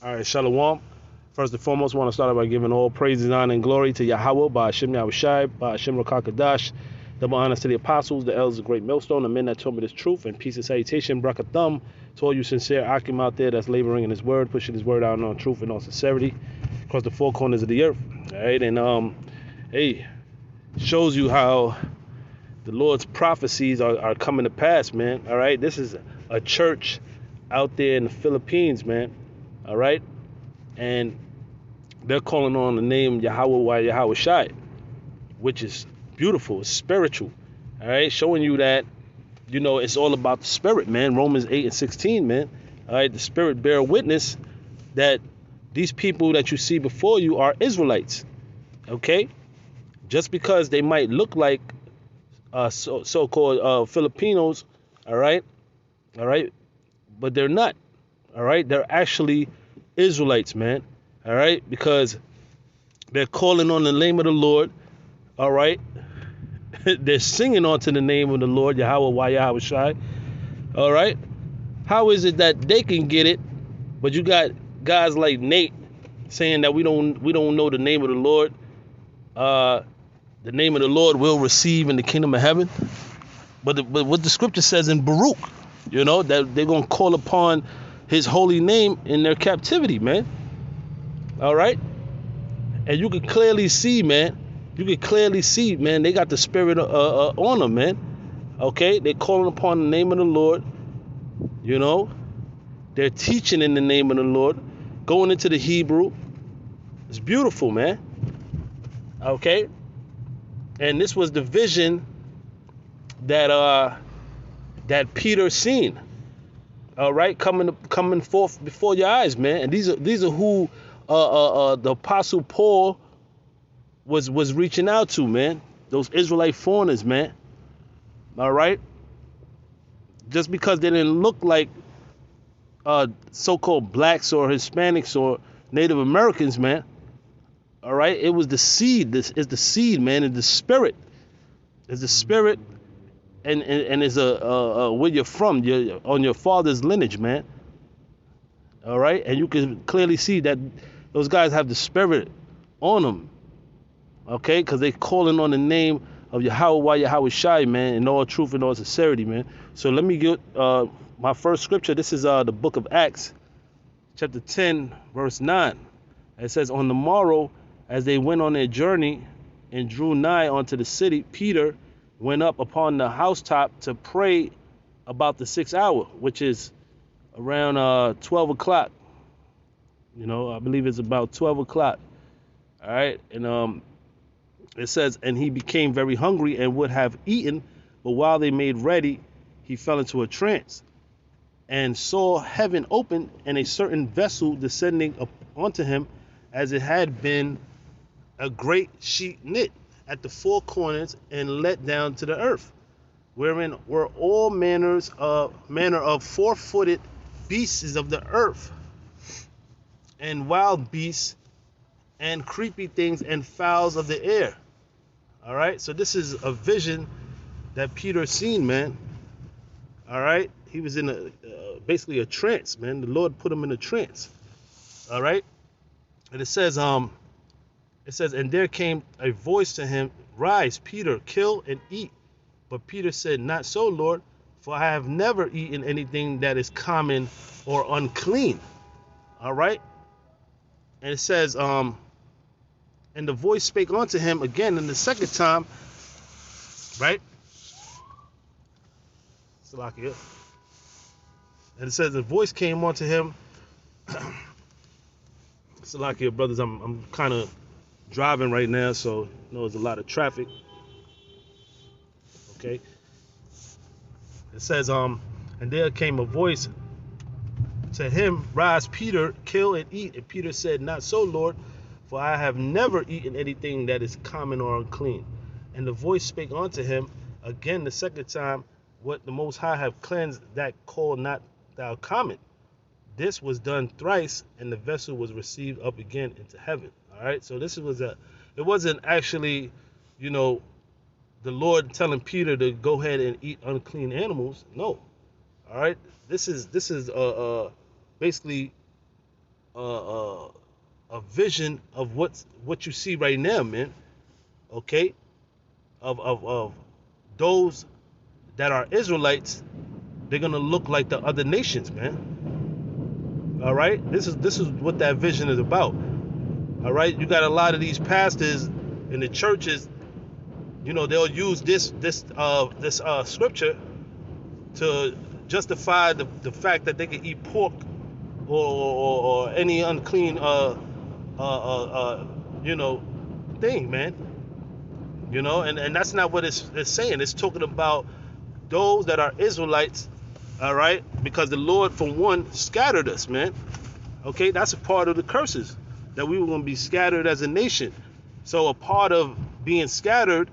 All right, Shalawam. First and foremost, I want to start by giving all praises, honor, and glory to Yahweh, by Hashem Yahushai, by Hashem Rakakadash. Double honors to the apostles, the elders of Great Millstone, the men that told me this truth, and peace and salutation, brakathum, to all you sincere Akim out there that's laboring in His word, pushing His word out in all truth and all sincerity across the four corners of the earth. All right, and hey, shows you how the Lord's prophecies are coming to pass, man. All right, this is a church out there in the Philippines, man. All right, and they're calling on the name Yahweh Yahweh Shai, which is beautiful, it's spiritual. All right, showing you that, you know, it's all about the spirit, man. Romans 8:16, man. All right, the spirit bear witness that these people that you see before you are Israelites. Okay, just because they might look like so-called Filipinos, all right, but they're not. All right, they're actually Israelites, man. All right, because they're calling on the name of the Lord. All right, they're singing onto the name of the Lord, Yahweh Yahweh Shai. All right, how is it that they can get it, but you got guys like Nate saying that we don't know the name of the Lord? The name of the Lord will receive in the kingdom of heaven. But what the scripture says in Baruch, you know, that they're gonna call upon His holy name in their captivity, man. All right, and you can clearly see, man. They got the spirit on them, man. Okay, they're calling upon the name of the Lord. You know, they're teaching in the name of the Lord, going into the Hebrew. It's beautiful, man. Okay, and this was the vision that Peter seen. All right, coming forth before your eyes, man. And these are who the apostle Paul was reaching out to, man. Those Israelite foreigners, man. All right, just because they didn't look like so-called blacks or Hispanics or Native Americans, man. All right, it was the seed. This is the seed, man. And the spirit is the spirit, and is where you're from. You're on your father's lineage, man. All right, and you can clearly see that those guys have the spirit on them. Okay, because they calling on the name of Yahweh Yahweh Shai, man, in all truth and all sincerity, man. So let me get my first scripture. This is the book of Acts, chapter 10, verse 9. It says, on the morrow, as they went on their journey and drew nigh unto the city, Peter went up upon the housetop to pray about the 6th hour, which is around 12 o'clock. You know, I believe it's about 12 o'clock. All right, and it says, and he became very hungry and would have eaten, but while they made ready, he fell into a trance and saw heaven open and a certain vessel descending up onto him, as it had been a great sheet knit at the four corners and let down to the earth, wherein were all manner of four-footed beasts of the earth, and wild beasts, and creepy things, and fowls of the air. All right, so this is a vision that Peter seen, man. All right, he was in basically a trance, man. The Lord put him in a trance. All right, and it says, and there came a voice to him, rise, Peter, kill and eat. But Peter said, not so, Lord, for I have never eaten anything that is common or unclean. All right, and it says, and the voice spake unto him again in the second time, right? Salakia. And it says the voice came unto him. Salakia, brothers, I'm kind of driving right now, so you know there's a lot of traffic. Okay. It says, and there came a voice to him, rise, Peter, kill and eat. And Peter said, not so, Lord, for I have never eaten anything that is common or unclean. And the voice spake unto him again the second time, what the Most High have cleansed, that call not thou common. This was done thrice, and the vessel was received up again into heaven. All right, so this was it wasn't actually, you know, the Lord telling Peter to go ahead and eat unclean animals. No. All right, this is basically uh, a vision of what you see right now, man. Okay, of those that are Israelites, they're gonna look like the other nations, man. All right, this is what that vision is about. All right, you got a lot of these pastors in the churches. You know, they'll use this scripture to justify the fact that they can eat pork or any unclean you know, thing, man. You know, and that's not what it's saying. It's talking about those that are Israelites, all right? Because the Lord, for one, scattered us, man. Okay, that's a part of the curses, that we were going to be scattered as a nation. So a part of being scattered,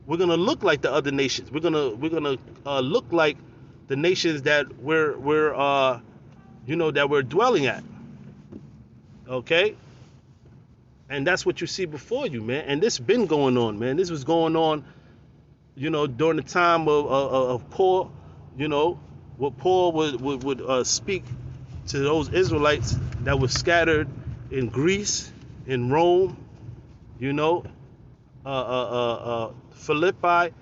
we're going to look like the other nations. We're gonna look like the nations that we're you know, that we're dwelling at. Okay? And that's what you see before you, man. And this been going on, man. This was going on, you know, during the time of Paul. You know, what Paul would speak to those Israelites that were scattered in Greece, in Rome, you know, Philippi,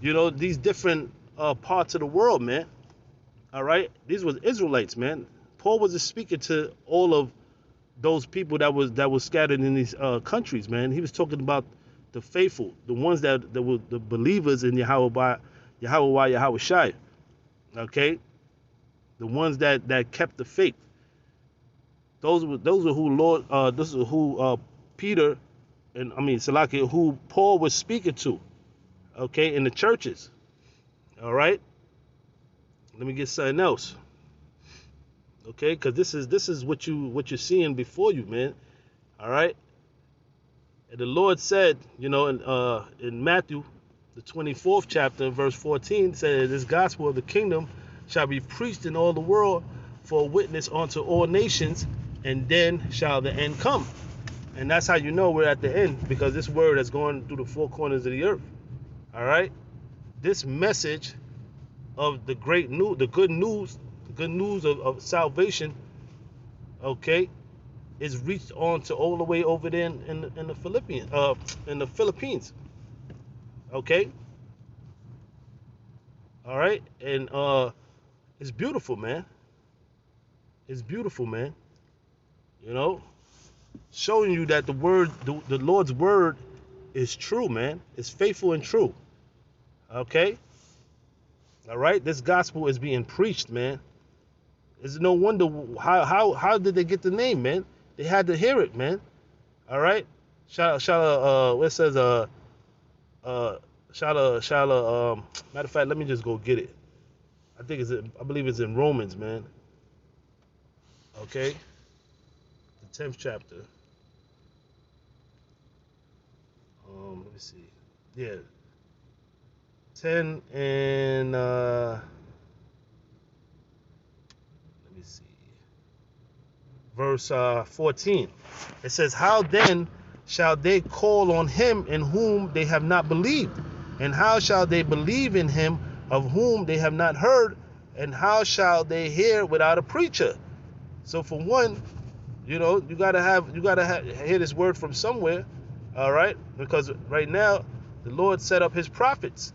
you know, these different parts of the world, man. All right, these was Israelites, man. Paul was speaking to all of those people that was scattered in these countries, man. He was talking about the faithful, the ones that were the believers in Yahweh Shai. Okay, the ones that kept the faith. Those were who Lord. This is who Peter, and I mean Salaki, who Paul was speaking to. Okay, in the churches. All right. Let me get something else. Okay, because this is what you're seeing before you, man. All right. And the Lord said, you know, in Matthew, the 24th chapter, verse 14, said, "This gospel of the kingdom shall be preached in all the world for a witness unto all nations, and then shall the end come." And that's how you know we're at the end, because this word has gone through the four corners of the earth. All right. This message of the great news, the good news of salvation, okay, is reached on to all the way over there in the Philippines, okay, all right, and it's beautiful, man. It's beautiful, man. You know, showing you that the Lord's word is true, man. It's faithful and true, okay. All right, this gospel is being preached, man. It's no wonder how did they get the name, man? They had to hear it, man. All right. What says matter of fact, let me just go get it. I believe it's in Romans, man. Okay. The 10th chapter. Let me see. Yeah. 10 and let me see. Verse 14. It says, "How then shall they call on him in whom they have not believed? And how shall they believe in him of whom they have not heard? And how shall they hear without a preacher?" So for one, you know, you gotta hear this word from somewhere, all right? Because right now, the Lord set up his prophets,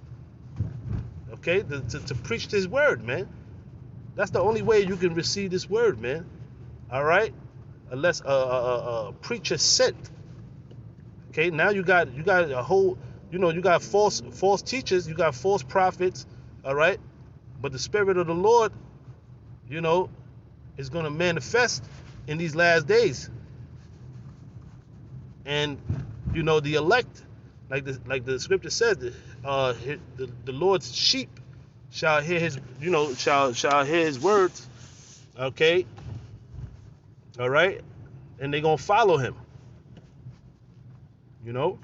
okay, to preach this word, man. That's the only way you can receive this word, man. All right, unless a preacher sent. Okay, now you got a whole, you know, you got false teachers, you got false prophets. All right, but the Spirit of the Lord, you know, is going to manifest in these last days. And you know, the elect, like the scripture says, the Lord's sheep shall hear his, you know, shall hear his words. Okay. All right, and they're gonna follow him. You know,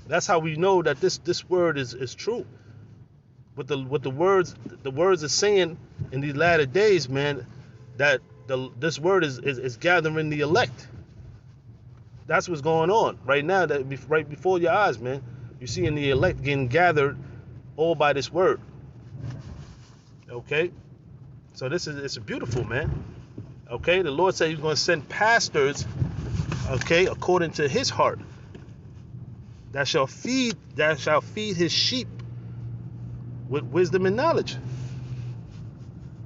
that's how we know that this word is true. What the words are saying in these latter days, man, that this word is gathering the elect. That's what's going on right now. That right before your eyes, man, you're seeing the elect getting gathered all by this word. Okay, so it's beautiful, man. Okay, the Lord said he's going to send pastors, okay, according to his heart, that shall feed his sheep with wisdom and knowledge.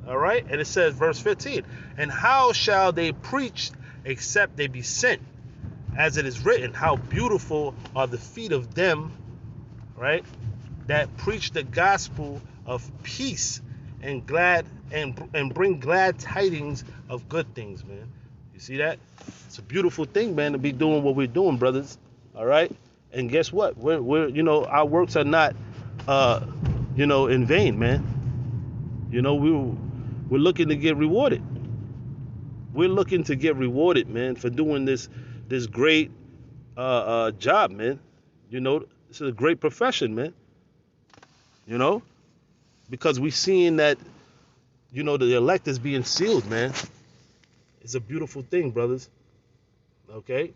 All right, and it says, verse 15, and how shall they preach except they be sent? As it is written, how beautiful are the feet of them, right, that preach the gospel of peace and bring glad tidings of good things, man. You see that? It's a beautiful thing, man, to be doing what we're doing, brothers. All right, and guess what? We're our works are not in vain, man. We're looking to get rewarded. We're looking to get rewarded, man, for doing this great job, man. This is a great profession, man. Because we're seeing that, the elect is being sealed, man. It's a beautiful thing, brothers. Okay?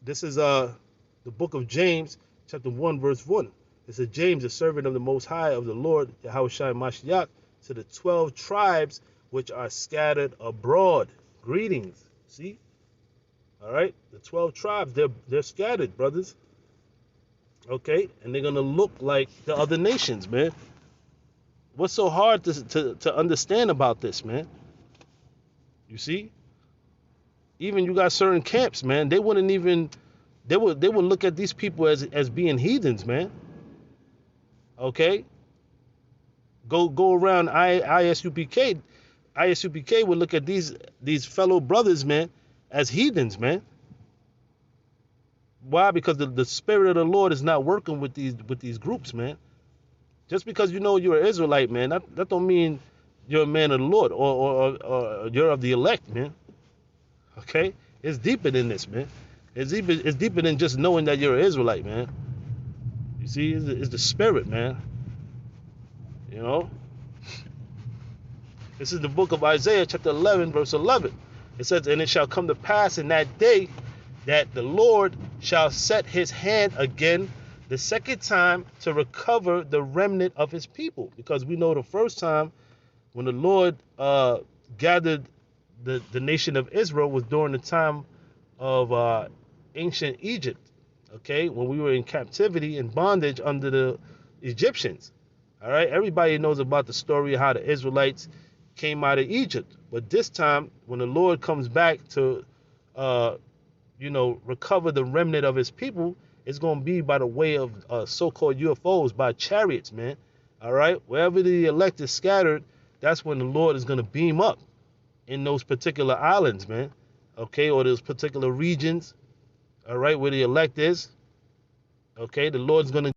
This is the book of James, chapter 1, verse 1. It says, James, a servant of the Most High of the Lord, Yahushua Mashiach, to the 12 tribes which are scattered abroad. Greetings. See? All right? The 12 tribes, they're scattered, brothers. Okay? And they're going to look like the other nations, man. What's so hard to understand about this, man? You see? Even you got certain camps, man, they would look at these people as being heathens, man. Okay? Go around ISUPK. ISUPK would look at these fellow brothers, man, as heathens, man. Why? Because the spirit of the Lord is not working with these groups, man. Just because you're an Israelite, man, that don't mean you're a man of the Lord or you're of the elect, man. Okay? It's deeper than this, man. It's deeper than just knowing that you're an Israelite, man. You see, it's the spirit, man. This is the book of Isaiah, chapter 11, verse 11. It says, and it shall come to pass in that day that the Lord shall set his hand again the second time to recover the remnant of his people. Because we know the first time when the Lord gathered the nation of Israel was during the time of ancient Egypt, okay, when we were in captivity and bondage under the Egyptians. All right, everybody knows about the story of how the Israelites came out of Egypt. But this time, when the Lord comes back to, recover the remnant of his people, it's going to be by the way of so-called UFOs, by chariots, man. All right, wherever the elect is scattered, that's when the Lord is going to beam up in those particular islands, man. Okay, or those particular regions, all right, where the elect is. Okay, the Lord's going to